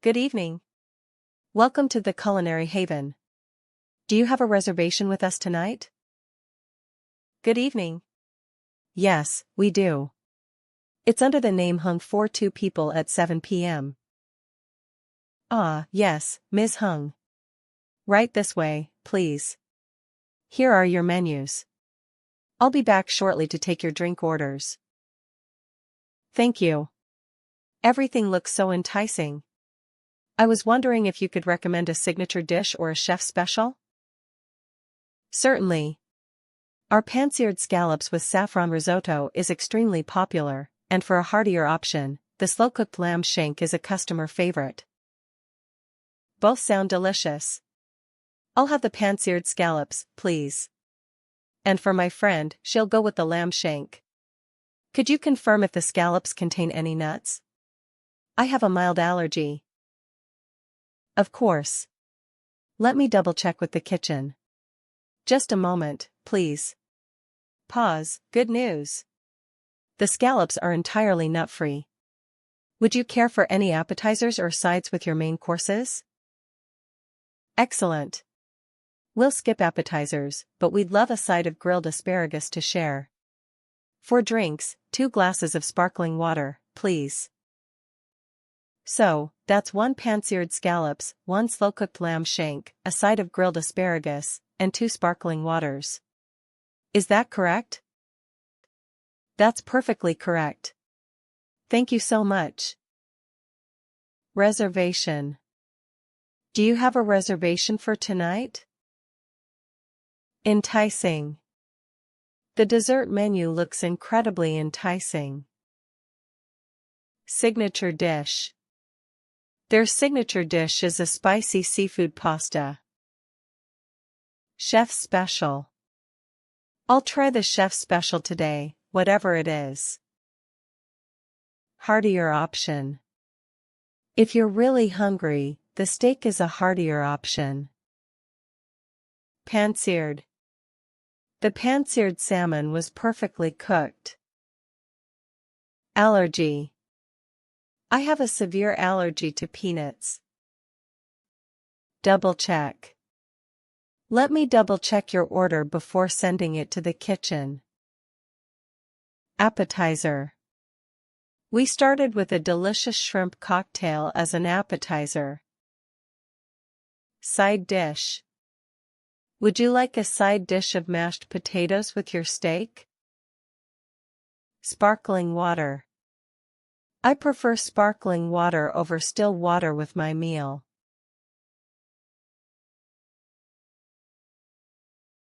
Good evening. Welcome to the Culinary Haven. Do you have a reservation with us tonight? Good evening. Yes, we do. It's under the name Hung for 2 people at 7 p.m. Ah, yes, Ms. Hung. Right this way, please. Here are your menus. I'll be back shortly to take your drink orders. Thank you. Everything looks so enticing. I was wondering if you could recommend a signature dish or a chef special? Certainly. Our pan-seared scallops with saffron risotto is extremely popular, and for a heartier option, the slow-cooked lamb shank is a customer favorite. Both sound delicious. I'll have the pan-seared scallops, please. And for my friend, she'll go with the lamb shank. Could you confirm if the scallops contain any nuts? I have a mild allergy. Of course. Let me double-check with the kitchen. Just a moment, please. Pause. Good news. The scallops are entirely nut-free. Would you care for any appetizers or sides with your main courses? Excellent. We'll skip appetizers, but we'd love a side of grilled asparagus to share. For drinks, 2 glasses of sparkling water, please. So, that's 1 pan-seared scallops, 1 slow-cooked lamb shank, a side of grilled asparagus, and 2 sparkling waters. Is that correct? That's perfectly correct. Thank you so much. Reservation. Do you have a reservation for tonight? Enticing. The dessert menu looks incredibly enticing. Signature dish. Their signature dish is a spicy seafood pasta. Chef special. I'll try the chef special today, whatever it is. Heartier option. If you're really hungry, the steak is a heartier option. Pan-seared. The pan-seared salmon was perfectly cooked. Allergy. I have a severe allergy to peanuts. Double check. Let me double check your order before sending it to the kitchen. Appetizer. We started with a delicious shrimp cocktail as an appetizer. Side dish. Would you like a side dish of mashed potatoes with your steak? Sparkling water. I prefer sparkling water over still water with my meal.